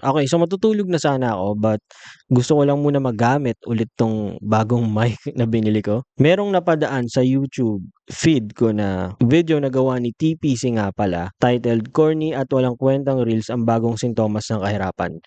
Okay, so matutulog na sana ako but gusto ko lang muna magamit ulit 'tong bagong mic na binili ko. Merong napadaan sa YouTube feed ko na video na gawa ni TPC nga pala, titled "Corny at Walang Kwentang Reels Ang Bagong Sintomas ng Kahirapan."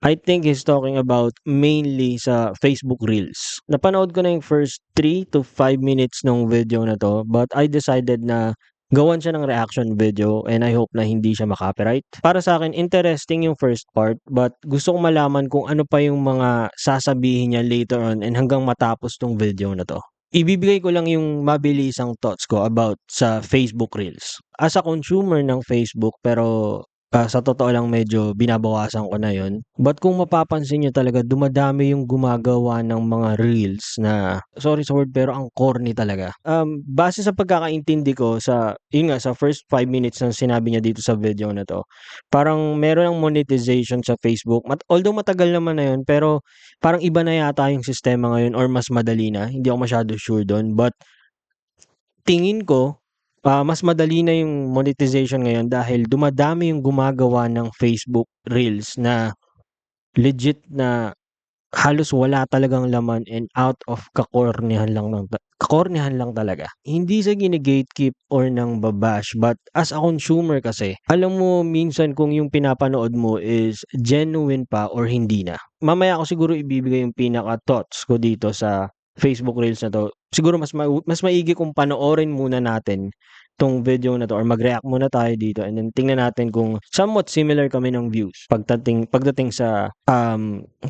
I think he's talking about mainly sa Facebook Reels. Napanood ko na yung first 3 to 5 minutes nung video na 'to, but I decided na gawan siya ng reaction video and I hope na hindi siya ma-copyright. Para sa'kin interesting yung first part, but gusto kong malaman kung ano pa yung mga sasabihin niya later on and hanggang matapos 'tong video na 'to. Ibibigay ko lang yung mabilisang thoughts ko about sa Facebook Reels. As a consumer ng Facebook pero sa totoo lang medyo binabawasan ko na yon. But kung mapapansin niyo talaga dumadami yung gumagawa ng mga reels na, sorry sa word, pero ang corny talaga. Base sa pagkakaintindi ko sa yun nga, sa first 5 minutes ng sinabi niya dito sa video na 'to, parang meron ng monetization sa Facebook. Although matagal naman na yun, pero parang iba na yata yung sistema ngayon or mas madali na, hindi ako masyado sure dun. But tingin ko, mas madali na yung monetization ngayon dahil dumadami yung gumagawa ng Facebook Reels na legit na halos wala talagang laman and out of kakornihan lang talaga. Hindi sa gine-gatekeep or ng babash, but as a consumer kasi, alam mo minsan kung yung pinapanood mo is genuine pa or hindi na. Mamaya ko siguro ibibigay yung pinaka-thoughts ko dito sa Facebook Reels na 'to. Siguro mas maigi kung panoorin muna natin 'tong video na 'to or mag-react muna tayo dito and then tingnan natin kung somewhat similar kami ng views pagdating sa,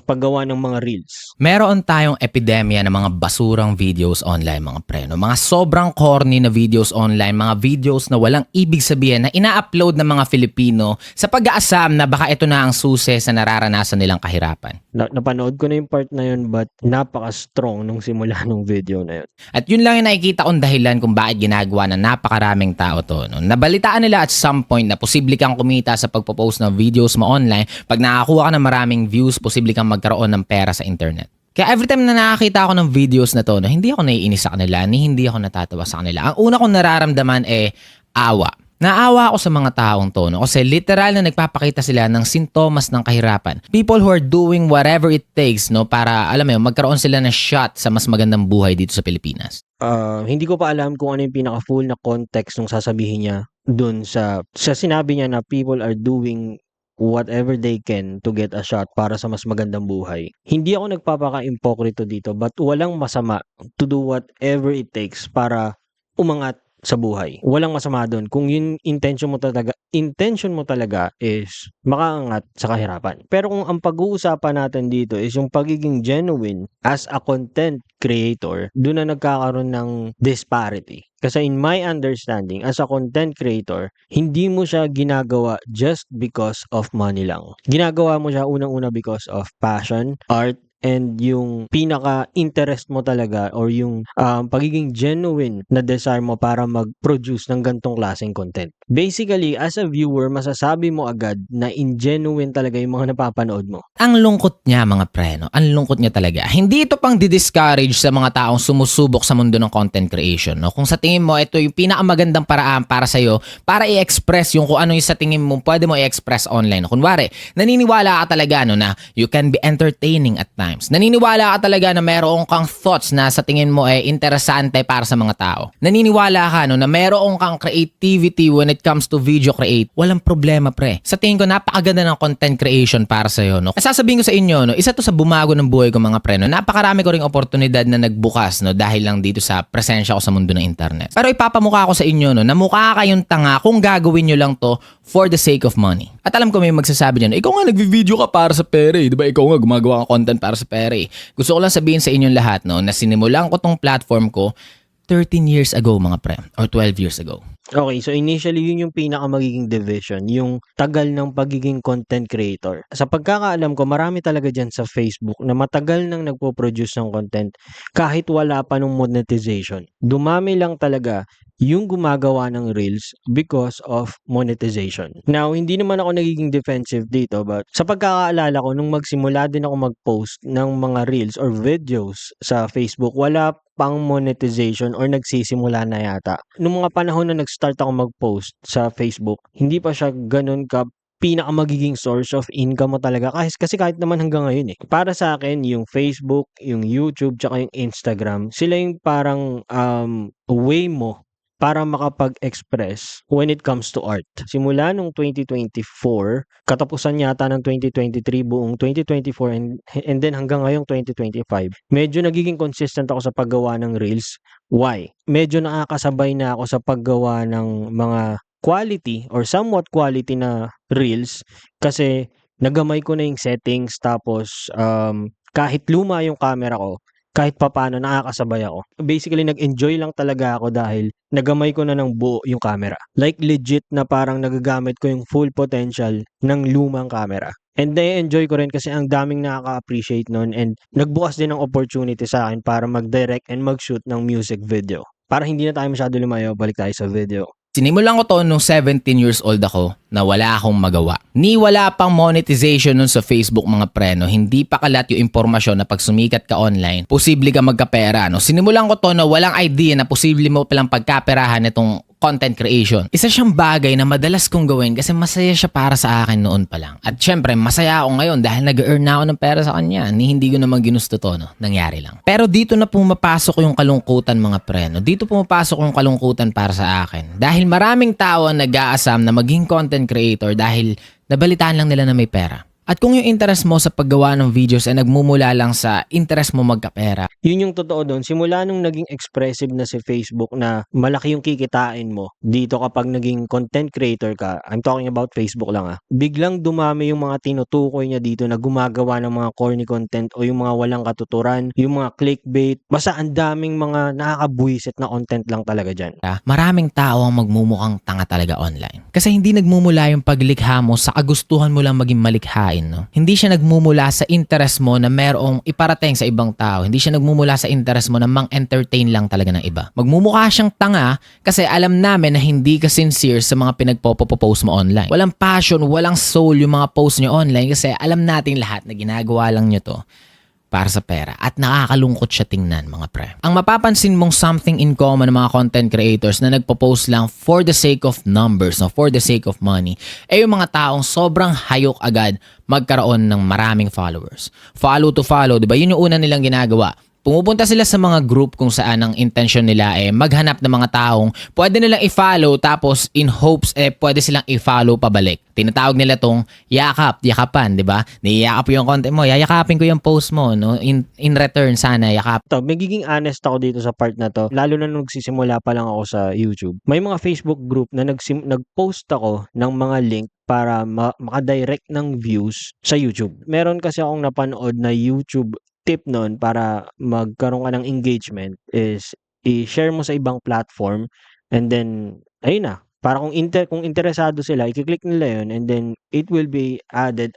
paggawa ng mga reels. Meron tayong epidemya ng mga basurang videos online, mga pre, no? Mga sobrang corny na videos online, mga videos na walang ibig sabihin na ina-upload ng mga Filipino sa pag-aasam na baka ito na ang susi sa nararanasan nilang kahirapan. Napanood ko na yung part na yun but napaka-strong nung simula nung video na yun. At yun lang yung nakikita kong dahilan kung bakit ginagawa ng napakaraming tao to. No? Nabalitaan nila at some point na posible kang kumita sa pagpo-post ng videos mo online. Pag nakakuha ka ng maraming views, posible kang magkaroon ng pera sa internet. Kaya every time na nakakita ako ng videos na to, no, hindi ako naiinis sa kanila, ni hindi ako natatawa sa kanila. Ang una kong nararamdaman awa. Naawa ako sa mga taong to, no? Kasi literal na nagpapakita sila ng sintomas ng kahirapan. People who are doing whatever it takes, no, para alam mo yun, magkaroon sila ng shot sa mas magandang buhay dito sa Pilipinas. Hindi ko pa alam kung ano yung pinaka-full na context nung sasabihin niya dun sa sinabi niya na people are doing whatever they can to get a shot para sa mas magandang buhay. Hindi ako nagpapaka-impokrito dito but walang masama to do whatever it takes para umangat sa buhay. Walang masama doon kung yung intention mo talaga is makaangat sa kahirapan. Pero kung ang pag-uusapan natin dito is yung pagiging genuine as a content creator, doon na nagkakaroon ng disparity. Kasi in my understanding, as a content creator, hindi mo siya ginagawa just because of money lang. Ginagawa mo siya unang-una because of passion, art, and yung pinaka-interest mo talaga or yung pagiging genuine na desire mo para mag-produce ng gantong klaseng content. Basically, as a viewer, masasabi mo agad na ingenuine talaga yung mga napapanood mo. Ang lungkot niya, mga pre, no? Ang lungkot niya talaga. Hindi ito pang di-discourage sa mga taong sumusubok sa mundo ng content creation, no? Kung sa tingin mo ito yung pinakamagandang paraan para sa'yo, para i-express yung kung ano yung sa tingin mo pwede mo i-express online. No? Kunwari, naniniwala ka talaga no, na you can be entertaining at times. Naniniwala ka talaga na meron kang thoughts na sa tingin mo interesante para sa mga tao. Naniniwala ka no, na meron kang creativity when it comes to video create. Walang problema, pre. Sa tingin ko, napakaganda ng content creation para sa'yo. No? Sasabihin ko sa inyo, no, isa to sa bumago ng buhay ko, mga pre. No? Napakarami ko ring oportunidad na nagbukas no, dahil lang dito sa presensya ko sa mundo ng internet. Pero ipapamukha ko sa inyo no, na mukha kayong tanga kung gagawin nyo lang to for the sake of money. At alam ko may magsasabi dyan, ikaw nga nagvi-video ka para sa pera eh. Diba? Ikaw nga gumagawa ka content para sa pera eh. Gusto ko lang sabihin sa inyong lahat no, na sinimulan ko tong platform ko 13 years ago, mga pre, or 12 years ago. Okay, so initially yun yung pinaka magiging division, yung tagal ng pagiging content creator. Sa pagkakaalam ko, marami talaga dyan sa Facebook na matagal nang nagpo-produce ng content kahit wala pa nung monetization. Dumami lang talaga yung gumagawa ng reels because of monetization. Now, hindi naman ako nagiging defensive dito but sa pagkakaalala ko, nung magsimula din ako mag-post ng mga reels or videos sa Facebook, wala pang monetization or nagsisimula na yata. Nung mga panahon na nag-start ako mag-post sa Facebook, hindi pa siya ganun pinaka magiging source of income mo talaga kasi kahit naman hanggang ngayon, eh. Para sa akin yung Facebook, yung YouTube, tsaka yung Instagram, sila yung parang, way mo para makapag-express when it comes to art. Simula nung 2024, katapusan yata ng 2023, buong 2024 and then hanggang ngayong 2025, medyo nagiging consistent ako sa paggawa ng reels. Why? Medyo nakakasabay na ako sa paggawa ng mga quality or somewhat quality na reels kasi nagamay ko na yung settings tapos, kahit luma yung camera ko, kahit papaano nakakasabay ako. Basically, nag-enjoy lang talaga ako dahil nagamay ko na ng buo yung camera. Like legit na parang nagagamit ko yung full potential ng lumang camera. And na-enjoy ko rin kasi ang daming nakaka-appreciate nun and nagbukas din ng opportunity sa akin para mag-direct and mag-shoot ng music video. Para hindi na tayo masyado lumayo, balik tayo sa video. Sinimulan ko to nung 17 years old ako na wala akong magawa. Ni wala pang monetization nun sa Facebook mga preno, hindi pa kalat yung impormasyon na pag sumikat ka online, posible ka magkapera. No? Sinimulan ko to na walang idea na posible mo palang pagkaperahan itong content creation. Isa siyang bagay na madalas kong gawin kasi masaya siya para sa akin noon pa lang. At syempre, masaya ako ngayon dahil nag-earn na ako ng pera sa kanya. Hindi ko naman ginusto to, no? Nangyari lang. Pero dito na pumapasok yung kalungkutan mga preno. Dito pumapasok yung kalungkutan para sa akin. Dahil maraming tao ang nag-aasam na maging content creator dahil nabalitaan lang nila na may pera. At kung yung interest mo sa paggawa ng videos ay nagmumula lang sa interest mo magkapera. Yun yung totoo doon. Simula nung naging expressive na si Facebook na malaki yung kikitain mo dito kapag naging content creator ka, I'm talking about Facebook lang biglang dumami yung mga tinutukoy niya dito na gumagawa ng mga corny content o yung mga walang katuturan, yung mga clickbait. Basta ang daming mga nakakabuisit na content lang talaga dyan. Maraming tao ang magmumukhang tanga talaga online. Kasi hindi nagmumula yung paglikha mo sa kagustuhan mo lang maging malikhain. No? Hindi siya nagmumula sa interest mo na merong iparating sa ibang tao. Hindi siya nagmumula sa interest mo na mang-entertain lang talaga ng iba. Magmumukha siyang tanga kasi alam namin na hindi ka sincere sa mga pinagpopost mo online. Walang passion, walang soul yung mga post nyo online kasi alam natin lahat na ginagawa lang nyo to para sa pera at nakakalungkot siya tingnan mga pre. Ang mapapansin mong something in common ng mga content creators na nagpo-post lang for the sake of numbers, no, for the sake of money, ay yung mga taong sobrang hayok agad magkaroon ng maraming followers. Follow to follow, di ba? Yun yung una nilang ginagawa. Pumupunta sila sa mga group kung saan ang intention nila maghanap ng mga taong pwede nilang i-follow tapos in hopes pwede silang i-follow pabalik. Tinatawag nila tong yakapan, di ba? Niyakap yung content mo, yayakapin ko yung post mo, no? In return sana yakap. Magiging honest ako dito sa part na to, lalo na nung nagsisimula pa lang ako sa YouTube. May mga Facebook group na nag-post ako ng mga link para makadirect ng views sa YouTube. Meron kasi akong napanood na YouTube tip nun para magkaroon ka ng engagement is i-share mo sa ibang platform and then ayun na, para kung interesado sila, i-click nila yun and then it will be added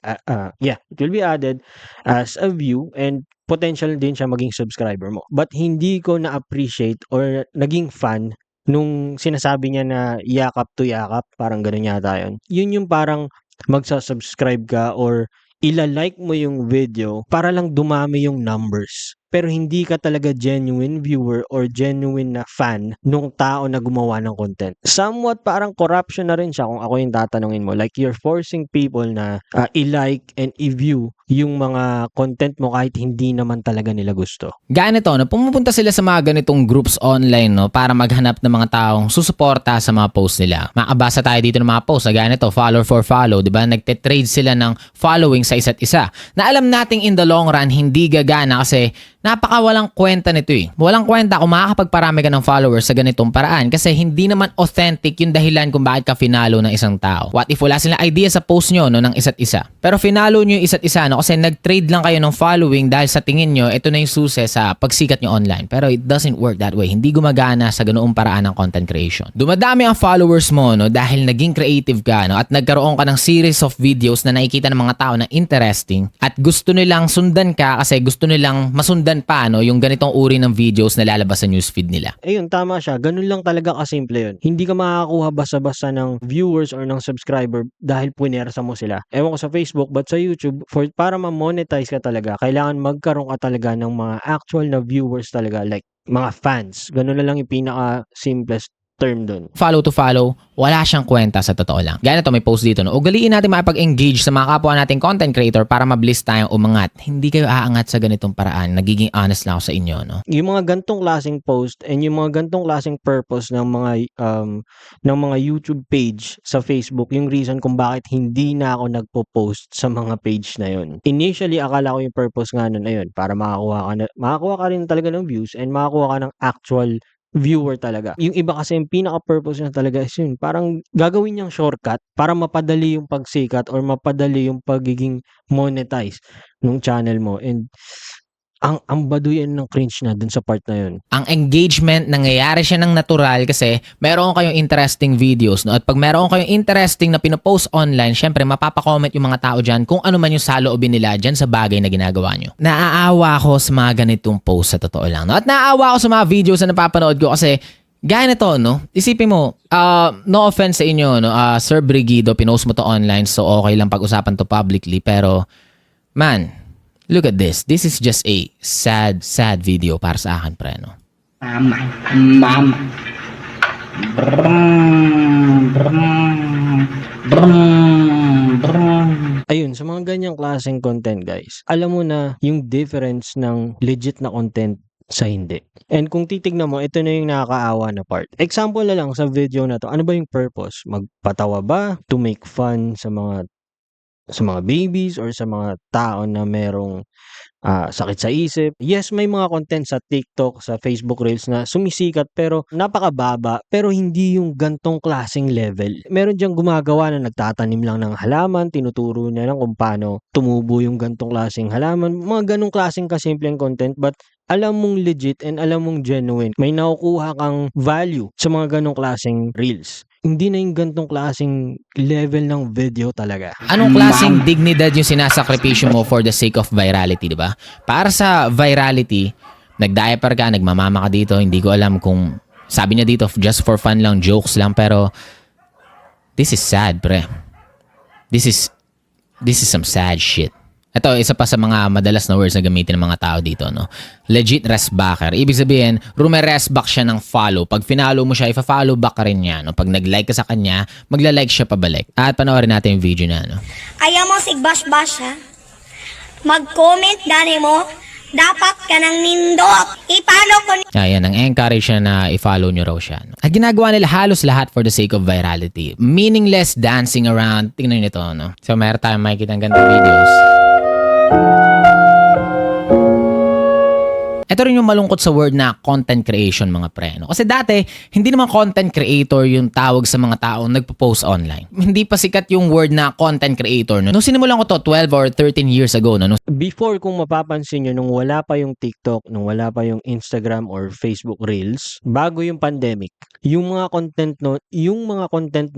it will be added as a view and potential din siya maging subscriber mo. But hindi ko na-appreciate or naging fan nung sinasabi niya na yakap to yakap, parang gano'n yata yun. Yun yung parang magsa-subscribe ka or ila-like mo yung video para lang dumami yung numbers. Pero hindi ka talaga genuine viewer or genuine na fan nung tao na gumawa ng content. Somewhat parang corruption na rin siya kung ako yung tatanungin mo. Like you're forcing people na i-like and i-view yung mga content mo kahit hindi naman talaga nila gusto. Ganito, no? Pumupunta sila sa mga ganitong groups online, no? Para maghanap ng mga taong susuporta sa mga posts nila. Makabasa tayo dito ng mga posts na ganito, follow for follow, di ba? Nagte-trade sila ng following sa isa't isa. Na alam nating in the long run, hindi gagana kasi napakawalang kwenta nito Walang kwenta kung makakapagparami ka ng followers sa ganitong paraan kasi hindi naman authentic yung dahilan kung bakit ka finalo ng isang tao. What if wala silang idea sa post nyo, no, ng isa't isa? Pero finalo nyo yung isa't isa, no, kasi nag-trade lang kayo ng following dahil sa tingin nyo, ito na yung susi sa pagsikat nyo online. Pero it doesn't work that way. Hindi gumagana sa ganoong paraan ng content creation. Dumadami ang followers mo, no, dahil naging creative ka, no, at nagkaroon ka ng series of videos na nakikita ng mga tao na interesting at gusto nilang sundan ka kasi gusto nilang masundan pa, no, yung ganitong uri ng videos na lalabas sa newsfeed nila. Ayun, tama siya. Ganun lang talaga kasimple yun. Hindi ka makakakuha basta-basta ng viewers or ng subscriber dahil punersa mo sila. Ewan ko sa Facebook, but sa YouTube, para ma-monetize ka talaga, kailangan magkaroon ka talaga ng mga actual na viewers talaga, like mga fans. Ganun na lang yung pinaka-simplest term dun. Follow to follow, wala siyang kwenta sa totoo lang. Gaya to, may post dito, no? Ugaliin natin makipag-engage sa mga kapwa nating content creator para mabilis tayong umangat. Hindi kayo aangat sa ganitong paraan. Nagiging honest lang ako sa inyo, no? Yung mga gantong klaseng post and yung mga gantong klaseng purpose ng mga YouTube page sa Facebook, yung reason kung bakit hindi na ako nagpo-post sa mga page na yun. Initially, akala ko yung purpose nga nun ayun, para makakuha ka rin talaga ng views and makakuha ka ng actual viewer talaga. Yung iba kasi yung pinaka-purpose niya talaga is yun, parang gagawin niyang shortcut para mapadali yung pagsikat or mapadali yung pagiging monetize ng channel mo. And ang baduyan ng cringe na dun sa part na yun. Ang engagement, nangyayari siya ng natural kasi meron kayong interesting videos, no? At pag meron kayong interesting na pinopost online, syempre mapapacomment yung mga tao dyan kung ano man yung saloobin nila dyan sa bagay na ginagawa nyo. Naaawa ako sa mga ganitong post sa totoo lang, no? At naaawa ako sa mga videos na napapanood ko kasi gaya nito, no? Isipin mo, no offense sa inyo, no? Sir Brigido, pinost mo to online so okay lang pag-usapan to publicly, pero man, look at this. This is just a sad video para sa akin, pre, no? Mama. Ayun, sa mga ganyang klaseng content, guys, alam mo na yung difference ng legit na content sa hindi. And kung titignan mo, ito na yung nakakaawa na part. Example na lang sa video na to, ano ba yung purpose? Magpatawa ba? To make fun sa mga babies or sa mga tao na merong sakit sa isip. Yes, may mga content sa TikTok, sa Facebook Reels na sumisikat pero napakababa, pero hindi yung gantong klaseng level. Meron diyang gumagawa na nagtatanim lang ng halaman, tinuturo niya lang kung paano tumubo yung gantong klaseng halaman. Mga ganong klaseng kasimpleng content, but alam mong legit and alam mong genuine. May nakukuha kang value sa mga ganong klaseng reels. Hindi na yung gantong klaseng level ng video talaga. Anong klaseng dignidad yung sinasakripisyo mo for the sake of virality, di ba? Para sa virality, nag-diaper ka, nagmamama ka dito, hindi ko alam kung sabi niya dito just for fun lang, jokes lang, pero this is sad, pre. This is some sad shit. Ito, isa pa sa mga madalas na words na gamitin ng mga tao dito, no? Legit restbacker. Ibig sabihin, rume-restback siya ng follow. Pag finalo mo siya, ifa-follow back ka rin niya, no? Pag nag-like ka sa kanya, magla-like siya pabalik. At panoorin natin yung video na, no? Ayaw mo sigbash-bash, ha? Mag-comment, dani mo. Dapat ka nang nindot. I-follow ko ni... Ayan, ang encourage siya na i-follow nyo raw siya, no? At ginagawa nila halos lahat for the sake of virality. Meaningless dancing around. Tingnan nyo ito, no? So, mayroon tayong makikita ng ganitong videos. Ito rin yung malungkot sa word na content creation, mga pre, no? Kasi dati, hindi naman content creator yung tawag sa mga taong nagpo-post online. Hindi pa sikat yung word na content creator, no? Nung sinimulan ko to 12 or 13 years ago, no? Before, kung mapapansin nyo, nung wala pa yung TikTok, nung wala pa yung Instagram or Facebook Reels, bago yung pandemic, yung mga content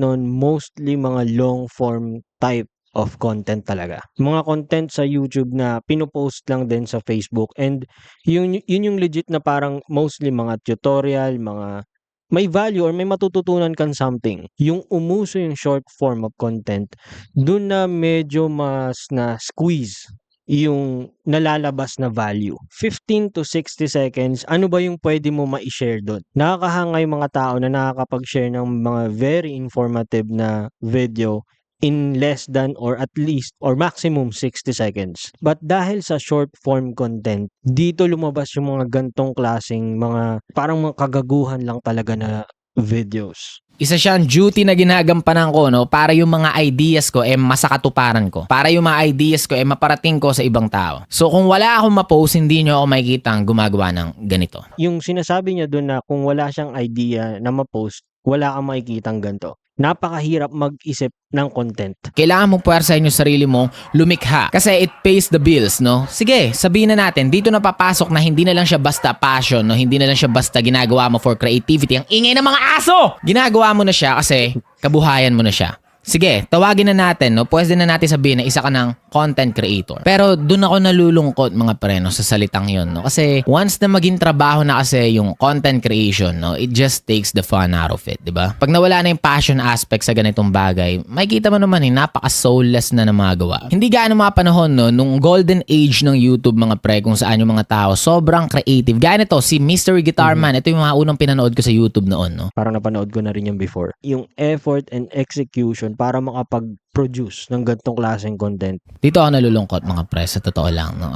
nun, mostly mga long form type of content talaga. Mga content sa YouTube na pinopost lang din sa Facebook, and yun yung legit na parang mostly mga tutorial, mga may value or may matututunan kang something. Yung umuso yung short form of content, dun na medyo mas na squeeze yung nalalabas na value. 15 to 60 seconds, ano ba yung pwede mo ma-share doon? Nakakahanga yung mga tao na nakakapag-share ng mga very informative na video in less than or at least or maximum 60 seconds. But dahil sa short form content, dito lumabas yung mga gantong klaseng mga parang mga kagaguhan lang talaga na videos. Isa siyang duty na ginagampanan ko, no? Para yung mga ideas ko masakatuparan ko. Para yung mga ideas ko maparating ko sa ibang tao. So kung wala akong ma-post, hindi nyo ako makikita ang gumagawa ng ganito. Yung sinasabi niya doon na kung wala siyang idea na ma-post, wala kang makikitang ganito. Napakahirap mag-isip ng content. Kailangan mong puwersahin yung sarili mo, lumikha. Kasi it pays the bills, no? Sige, sabihin na natin, dito na papasok na hindi na lang siya basta passion, no? Hindi na lang siya basta ginagawa mo for creativity. Ang ingay ng mga aso! Ginagawa mo na siya kasi kabuhayan mo na siya. Sige, tawagin na natin, no? Pwede na natin sabihin na isa ka ng content creator. Pero doon ako nalulungkot mga pre, no, sa salitang yon, no? Kasi once na maging trabaho na kasi yung content creation, no, it just takes the fun out of it, di ba? Pag nawala na yung passion aspect sa ganitong bagay, makikita mo naman napaka-soulless na ng mga gawa. Hindi gaano mga panahon, no, nung golden age ng YouTube mga pre, kung saan yung mga tao sobrang creative. Gaya nito, si Mystery Guitar Man, ito yung mga unang pinanood ko sa YouTube noon, no? Parang napanood ko na rin yung before. Yung effort and execution para makapag-produce ng ganitong klaseng content. Dito ako nalulungkot mga pre, sa totoo lang, no?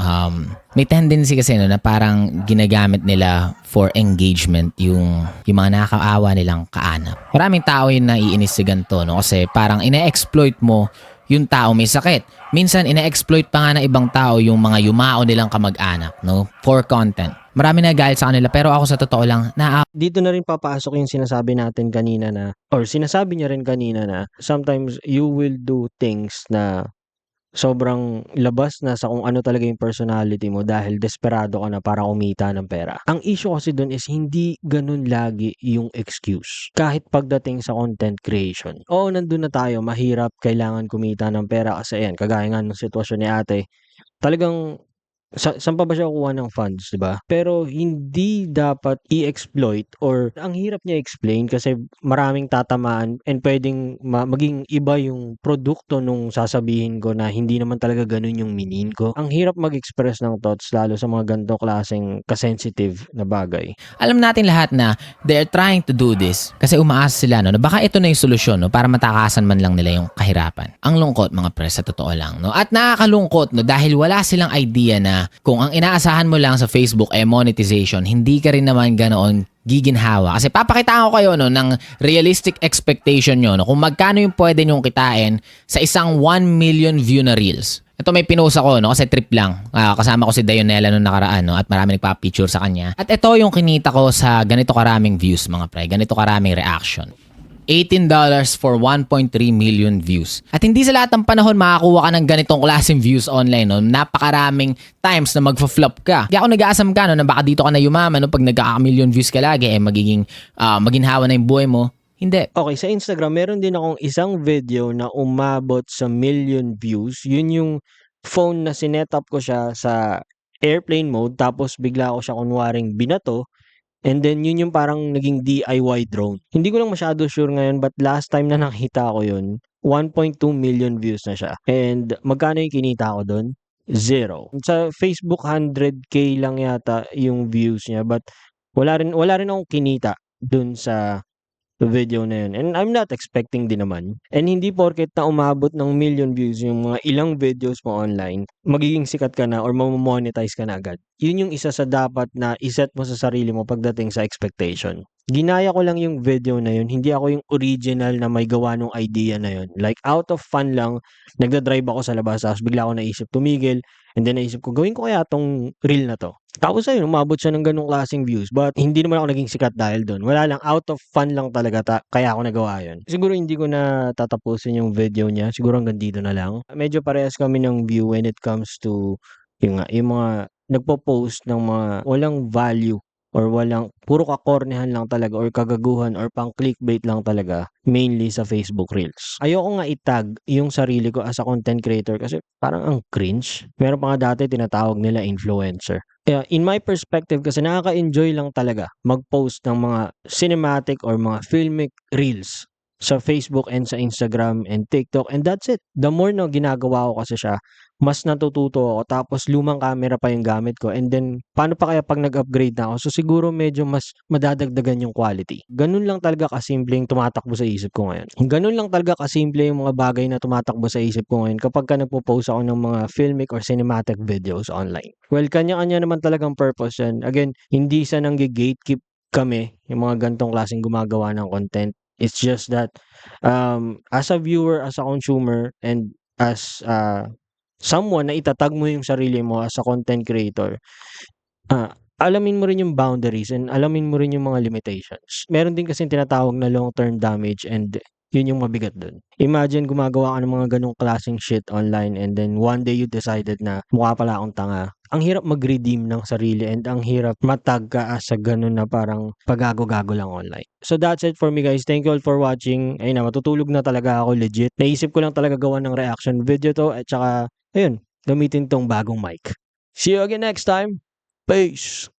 May tendency kasi, no, na parang ginagamit nila for engagement yung mga nakakaawa nilang kaanap. Maraming tao yung naiinis sa ganito, no? Kasi parang ine-exploit mo yung tao may sakit. Minsan ine-exploit pa nga ng ibang tao yung mga yumao nilang kamag-anak, no, for content. Marami na galit sa kanila, pero ako sa totoo lang, Dito na rin papasok yung sinasabi natin kanina na, or sinasabi niya rin kanina na, sometimes you will do things na sobrang labas na sa kung ano talaga yung personality mo dahil desperado ka na para kumita ng pera. Ang issue kasi dun is hindi ganun lagi yung excuse. Kahit pagdating sa content creation. Oo, nandun na tayo, mahirap, kailangan kumita ng pera kasi ayan, kagaya nga ng sitwasyon ni ate, talagang saan pa ba siya kukuha ng funds, 'di ba? Pero hindi dapat i-exploit or ang hirap niya explain kasi maraming tatamaan and puwedeng maging iba yung produkto nung sasabihin ko na hindi naman talaga gano'n yung meaning ko. Ang hirap mag-express ng thoughts lalo sa mga ganitong klaseng ka-sensitive na bagay. alam natin lahat na they're trying to do this kasi umaasa sila, no, na baka ito na yung solusyon, no, para matakasan man lang nila yung kahirapan. Ang lungkot mga pre, sa totoo lang, no? At nakakalungkot, no, dahil wala silang idea na kung ang inaasahan mo lang sa Facebook ay monetization, hindi ka rin naman ganoon giginhawa. Kasi papakitaan ko kayo, no, ng realistic expectation nyo, no, kung magkano yung pwede nyong kitain sa isang 1 million view na reels. Ito may pinost ako, no, kasi trip lang. Kasama ko si Dionela nung nakaraan, no, at marami nagpa-picture sa kanya. At ito yung kinita ko sa ganito karaming views mga pre, ganito karaming reaction. $18 for 1.3 million views. At hindi sa lahat ng panahon makakuha ka ng ganitong klaseng views online, no? Napakaraming times na magfa-flop ka. Kaya ako nag-aasam ka, no, na baka dito ka na yumaman, no, pag nagka-million views ka lagi, magiging maginhawa na yung buhay mo. Hindi. Okay, sa Instagram meron din akong isang video na umabot sa million views. Yun yung phone na sinetup ko siya sa airplane mode tapos bigla ko siya kunwaring binato. And then yun yung parang naging DIY drone. Hindi ko lang masyado sure ngayon but last time na nakita ko yun, 1.2 million views na siya. And magkano yung kinita ko doon? 0. Sa Facebook 100k lang yata yung views niya but wala rin akong kinita dun sa video na yun. And I'm not expecting din naman. And hindi porket na umabot ng million views yung mga ilang videos mo online, magiging sikat ka na or mamomonetize ka na agad. Yun yung isa sa dapat na iset mo sa sarili mo pagdating sa expectation. Ginaya ko lang yung video na yun. Hindi ako yung original na may gawa nung idea na yun. Like out of fun lang, nagda-drive ako sa labas tapos bigla ako naisip tumigil. And then naisip ko, gawin ko kaya tong reel na to. Tapos ayun, umabot siya ng ganung klaseng views. But hindi naman ako naging sikat dahil doon. Wala lang, out of fun lang talaga kaya ako nagawa yun. Siguro hindi ko na tatapusin yung video niya. Siguro hanggang dito na lang. Medyo parehas kami ng view when it comes to yung mga nagpo-post ng mga walang value or walang puro kakornehan lang talaga or kagaguhan or pang clickbait lang talaga mainly sa Facebook Reels. Ayoko nga itag yung sarili ko as a content creator kasi parang ang cringe. Meron pa nga dati tinatawag nila influencer. In my perspective kasi nakaka-enjoy lang talaga mag-post ng mga cinematic or mga filmic reels sa Facebook and sa Instagram and TikTok and that's it. The more na ginagawa ko kasi siya, mas natututo ako tapos lumang camera pa yung gamit ko and then paano pa kaya pag nag-upgrade na ako? So siguro medyo mas madadagdagan yung quality. Ganun lang talaga kasimple yung tumatakbo sa isip ko ngayon. Ganun lang talaga kasimple yung mga bagay na tumatakbo sa isip ko ngayon kapag ka nagpo-post ako ng mga filmic or cinematic videos online. Well, kanya-kanya naman talagang purpose yan. Again, hindi sa nang-gatekeep kami yung mga gantong klaseng gumagawa ng content. It's just that as a viewer, as a consumer, and as someone na itatag mo yung sarili mo as a content creator, alamin mo rin yung boundaries and alamin mo rin yung mga limitations. Meron din kasi tinatawag na long-term damage and Yun yung mabigat dun. Imagine gumagawa ka ng mga ganong klaseng shit online and then one day you decided na mukha pala akong tanga. Ang hirap mag-redeem ng sarili and ang hirap matag ka sa ganun na parang pagago-gago lang online. So that's it for me guys. Thank you all for watching. Ayun na, matutulog na talaga ako legit. Naisip ko lang talaga gawa ng reaction video to at saka, ayun, gamitin tong bagong mic. See you again next time. Peace!